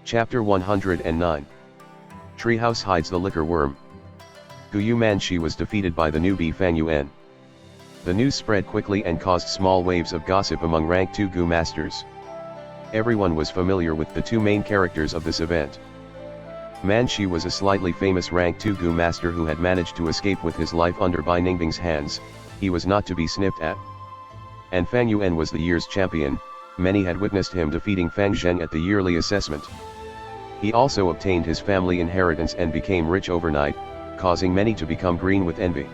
Chapter 109. Treehouse hides the liquor worm. Guyu Manshi was defeated by the newbie Fang Yuan. The news spread quickly and caused small waves of gossip among rank 2 Gu masters. Everyone was familiar with the two main characters of this event. Manshi was a slightly famous rank 2 Gu master who had managed to escape with his life under Bai Ningbing's hands. He was not to be sniffed at. And Fang Yuan was the year's champion. Many had witnessed him defeating Fang Zhen at the yearly assessment. He also obtained his family inheritance and became rich overnight, causing many to become green with envy.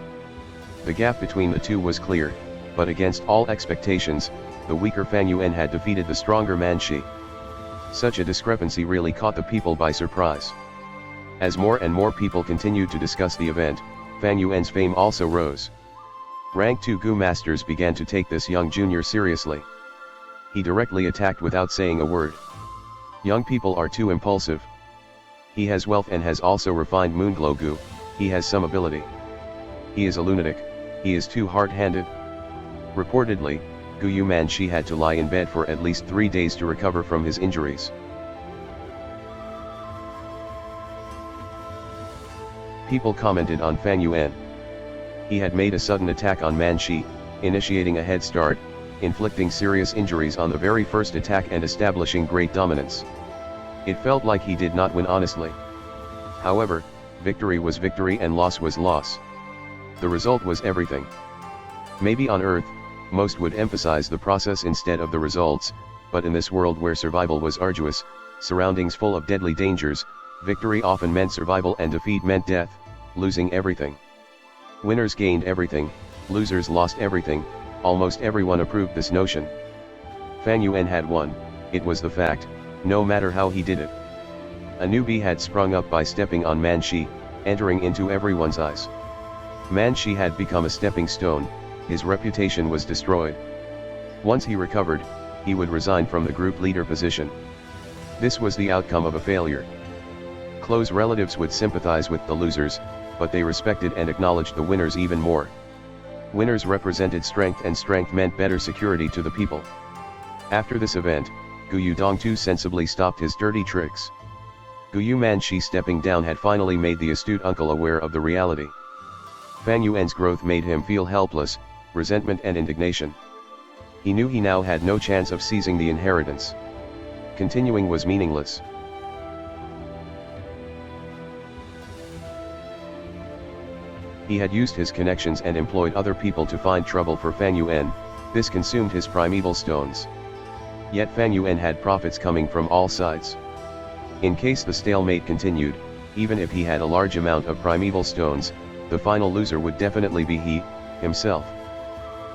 The gap between the two was clear, but against all expectations, the weaker Fang Yuan had defeated the stronger Manshi. Such a discrepancy really caught the people by surprise. As more and more people continued to discuss the event, Fang Yuan's fame also rose. Rank 2 Gu masters began to take this young junior seriously. He directly attacked without saying a word. Young people are too impulsive. He has wealth and has also refined Moonglow Gu. He has some ability. He is a lunatic. He is too hard-handed. Reportedly, Guyu Manshi had to lie in bed for at least 3 days to recover from his injuries. People commented on Fang Yuan. He had made a sudden attack on Manshi, initiating a head start, inflicting serious injuries on the very first attack and establishing great dominance. It felt like he did not win honestly. However, victory was victory and loss was loss. The result was everything. Maybe on Earth, most would emphasize the process instead of the results, but in this world where survival was arduous, surroundings full of deadly dangers, victory often meant survival and defeat meant death, losing everything. Winners gained everything, losers lost everything. Almost everyone approved this notion. Fang Yuan had won, it was the fact, no matter how he did it. A newbie had sprung up by stepping on Manshi, entering into everyone's eyes. Manshi had become a stepping stone, his reputation was destroyed. Once he recovered, he would resign from the group leader position. This was the outcome of a failure. Close relatives would sympathize with the losers, but they respected and acknowledged the winners even more. Winners represented strength and strength meant better security to the people. After this event, Guyu Dongtu sensibly stopped his dirty tricks. Guyu Manshi stepping down had finally made the astute uncle aware of the reality. Fang Yuan's growth made him feel helpless, resentment and indignation. He knew he now had no chance of seizing the inheritance. Continuing was meaningless. He had used his connections and employed other people to find trouble for Fang Yuan. This consumed his primeval stones. Yet Fang Yuan had profits coming from all sides. In case the stalemate continued, even if he had a large amount of primeval stones, the final loser would definitely be he, himself.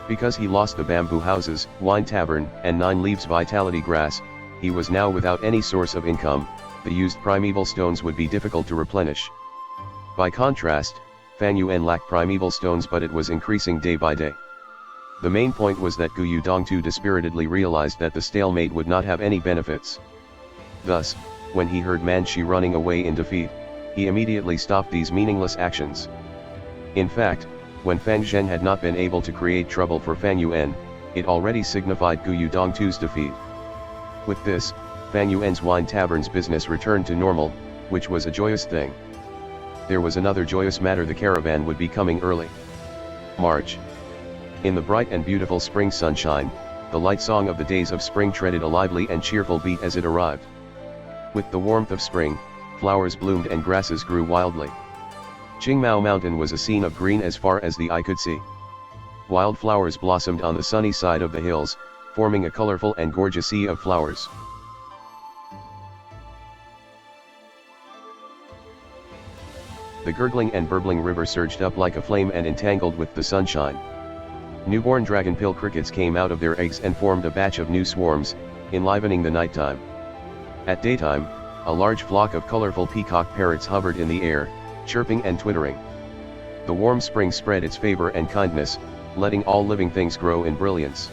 Because he lost the bamboo houses, wine tavern, and 9 leaves vitality grass, he was now without any source of income. The used primeval stones would be difficult to replenish. By contrast, Fang Yuan lacked primeval stones, but it was increasing day by day. The main point was that Guyu Dongtu dispiritedly realized that the stalemate would not have any benefits. Thus, when he heard Manshi running away in defeat, he immediately stopped these meaningless actions. In fact, when Fang Zhen had not been able to create trouble for Fang Yuan, it already signified Guyu Dongtu's defeat. With this, Fang Yuan's wine tavern's business returned to normal, which was a joyous thing. There was another joyous matter: the caravan would be coming early. March. In the bright and beautiful spring sunshine, the light song of the days of spring treaded a lively and cheerful beat as it arrived. With the warmth of spring, flowers bloomed and grasses grew wildly. Qingmao Mountain was a scene of green as far as the eye could see. Wildflowers blossomed on the sunny side of the hills, forming a colorful and gorgeous sea of flowers. The gurgling and burbling river surged up like a flame and entangled with the sunshine. Newborn dragonpill crickets came out of their eggs and formed a batch of new swarms, enlivening the nighttime. At daytime, a large flock of colorful peacock parrots hovered in the air, chirping and twittering. The warm spring spread its favor and kindness, letting all living things grow in brilliance.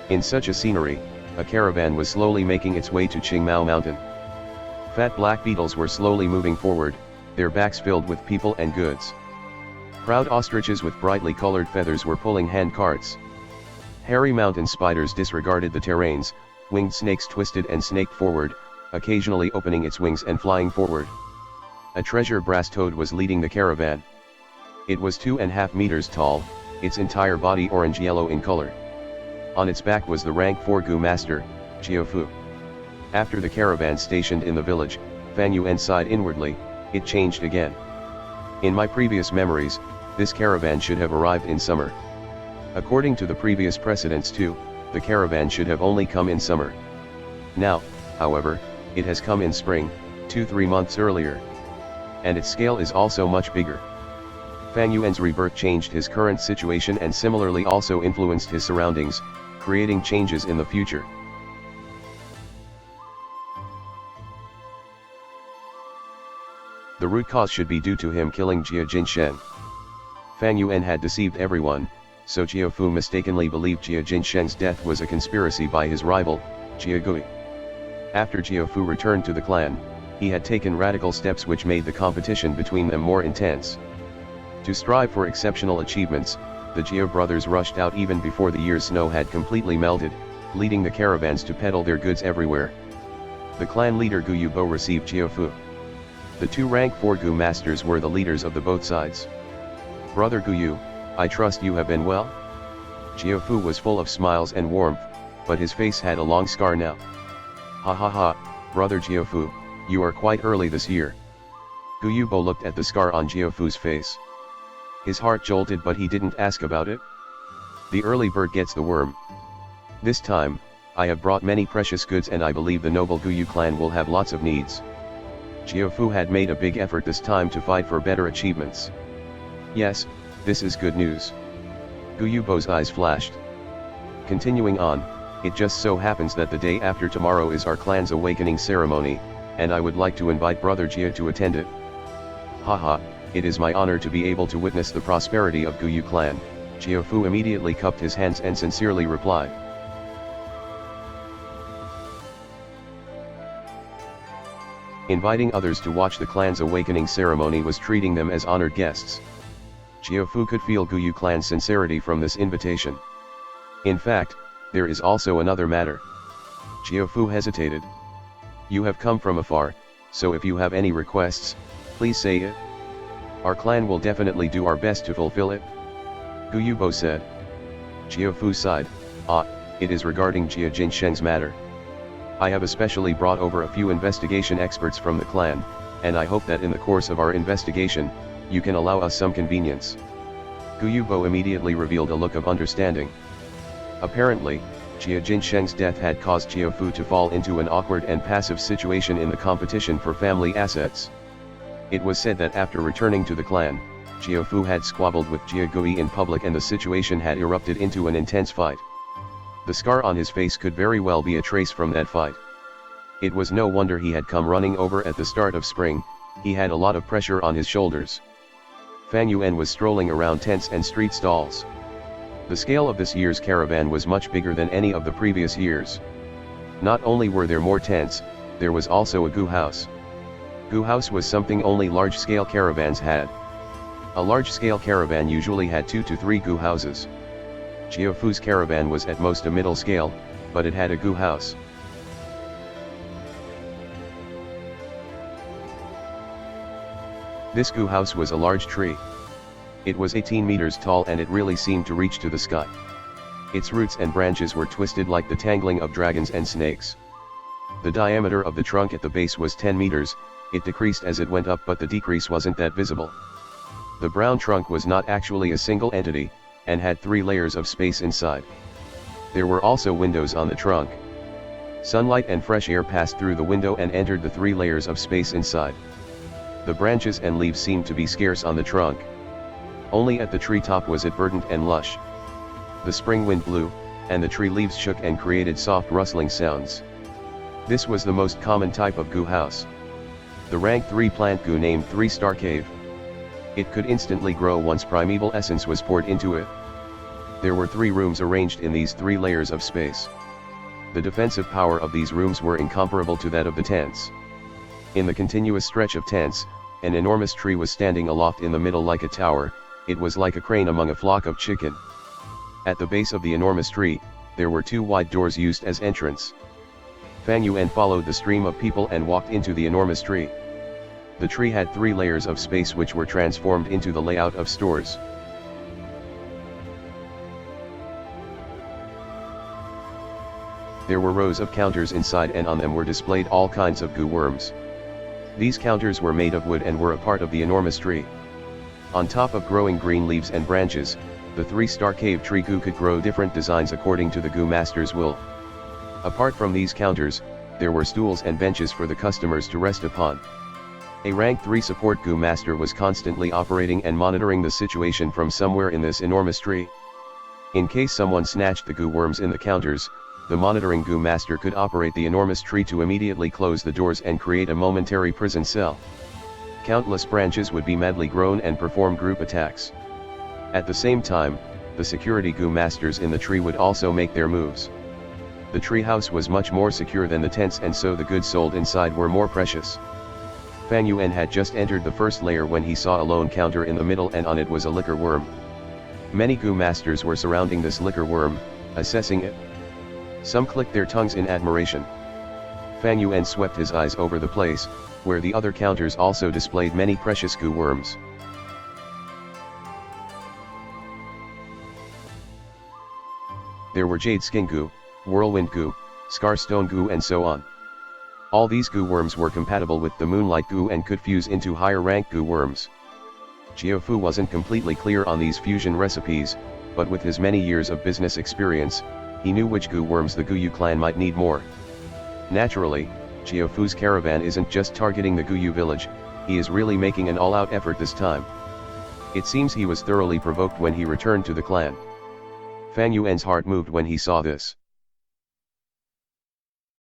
In such a scenery, a caravan was slowly making its way to Qingmao Mountain. Fat black beetles were slowly moving forward, their backs filled with people and goods. Proud ostriches with brightly colored feathers were pulling hand carts. Hairy mountain spiders disregarded the terrains, winged snakes twisted and snaked forward, occasionally opening its wings and flying forward. A treasure brass toad was leading the caravan. It was 2.5 meters tall, its entire body orange-yellow in color. On its back was the rank 4 Gu master, Jiaofu. After the caravan stationed in the village, Fan Yuan sighed inwardly. It changed again. In my previous memories, this caravan should have arrived in summer. According to the previous precedents too, the caravan should have only come in summer. Now, however, it has come in spring, 2-3 months earlier. And its scale is also much bigger. Fan Yuan's rebirth changed his current situation and similarly also influenced his surroundings, creating changes in the future. The root cause should be due to him killing Jia Jinshen. Fan Yuan had deceived everyone, so Jiaofu mistakenly believed Jia Jinshen's death was a conspiracy by his rival, Jia Gui. After Jiaofu returned to the clan, he had taken radical steps which made the competition between them more intense. To strive for exceptional achievements, the Jia brothers rushed out even before the year's snow had completely melted, leading the caravans to peddle their goods everywhere. The clan leader Gu Yubo received Jiaofu. The 2 rank 4 Gu masters were the leaders of the both sides. "Brother Gu Yu, I trust you have been well?" Jiaofu was full of smiles and warmth, but his face had a long scar now. "Ha ha ha, brother Jiaofu, you are quite early this year." Gu Yubo looked at the scar on Jiaofu's face. His heart jolted, but he didn't ask about it. The early bird gets the worm. This time, I have brought many precious goods and I believe the noble Gu Yu clan will have lots of needs. Jiaofu had made a big effort this time to fight for better achievements. "Yes, this is good news." Gu Yubo's eyes flashed. Continuing on, "It just so happens that the day after tomorrow is our clan's awakening ceremony, and I would like to invite Brother Jia to attend it." "Haha, it is my honor to be able to witness the prosperity of Gu Yu clan," Jiaofu immediately cupped his hands and sincerely replied. Inviting others to watch the clan's awakening ceremony was treating them as honored guests. Jiaofu could feel Gu Yu clan's sincerity from this invitation. In fact, there is also another matter. Jiaofu hesitated. "You have come from afar, so if you have any requests, please say it. Our clan will definitely do our best to fulfill it," Gu Yubo said. Jiaofu sighed. It is regarding Jia Jinshen's matter. I have especially brought over a few investigation experts from the clan, and I hope that in the course of our investigation, you can allow us some convenience." Gu Yubo immediately revealed a look of understanding. Apparently, Jia Jinshen's death had caused Jiaofu to fall into an awkward and passive situation in the competition for family assets. It was said that after returning to the clan, Jiaofu had squabbled with Jia Gui in public and the situation had erupted into an intense fight. The scar on his face could very well be a trace from that fight. It was no wonder he had come running over at the start of spring. He had a lot of pressure on his shoulders. Fan Yuan was strolling around tents and street stalls. The scale of this year's caravan was much bigger than any of the previous years. Not only were there more tents, there was also a Gu house. Gu house was something only large-scale caravans had. A large-scale caravan usually had 2 to 3 Gu houses. Jiaofu's caravan was at most a middle scale, but it had a Gu house. This Gu house was a large tree. It was 18 meters tall and it really seemed to reach to the sky. Its roots and branches were twisted like the tangling of dragons and snakes. The diameter of the trunk at the base was 10 meters, it decreased as it went up but the decrease wasn't that visible. The brown trunk was not actually a single entity, and had 3 layers of space inside. There were also windows on the trunk. Sunlight and fresh air passed through the window and entered the 3 layers of space inside. The branches and leaves seemed to be scarce on the trunk. Only at the treetop was it verdant and lush. The spring wind blew, and the tree leaves shook and created soft rustling sounds. This was the most common type of Gu house. The rank 3 plant Gu named 3-star cave. It could instantly grow once primeval essence was poured into it. There were 3 rooms arranged in these 3 layers of space. The defensive power of these rooms were incomparable to that of the tents. In the continuous stretch of tents, an enormous tree was standing aloft in the middle like a tower. It was like a crane among a flock of chicken. At the base of the enormous tree, there were 2 wide doors used as entrance. Fan Yuan followed the stream of people and walked into the enormous tree. The tree had 3 layers of space which were transformed into the layout of stores. There were rows of counters inside, and on them were displayed all kinds of goo worms. These counters were made of wood and were a part of the enormous tree. On top of growing green leaves and branches, the 3-star cave tree goo could grow different designs according to the goo master's will. Apart from these counters, there were stools and benches for the customers to rest upon. A rank 3 support goo master was constantly operating and monitoring the situation from somewhere in this enormous tree. In case someone snatched the goo worms in the counters, the monitoring goo master could operate the enormous tree to immediately close the doors and create a momentary prison cell. Countless branches would be madly grown and perform group attacks. At the same time, the security goo masters in the tree would also make their moves. The treehouse was much more secure than the tents, and so the goods sold inside were more precious. Fan Yuan had just entered the first layer when he saw a lone counter in the middle, and on it was a liquor worm. Many goo masters were surrounding this liquor worm, assessing it. Some clicked their tongues in admiration. Fan Yuan swept his eyes over the place, where the other counters also displayed many precious goo worms. There were jade skin goo, whirlwind goo, scarstone goo, and so on. All these goo worms were compatible with the moonlight goo and could fuse into higher rank goo worms. Jiaofu wasn't completely clear on these fusion recipes, but with his many years of business experience, he knew which goo worms the Guyu clan might need more. Naturally, Jiaofu's caravan isn't just targeting the Guyu village, he is really making an all-out effort this time. It seems he was thoroughly provoked when he returned to the clan. Fan Yuan's heart moved when he saw this.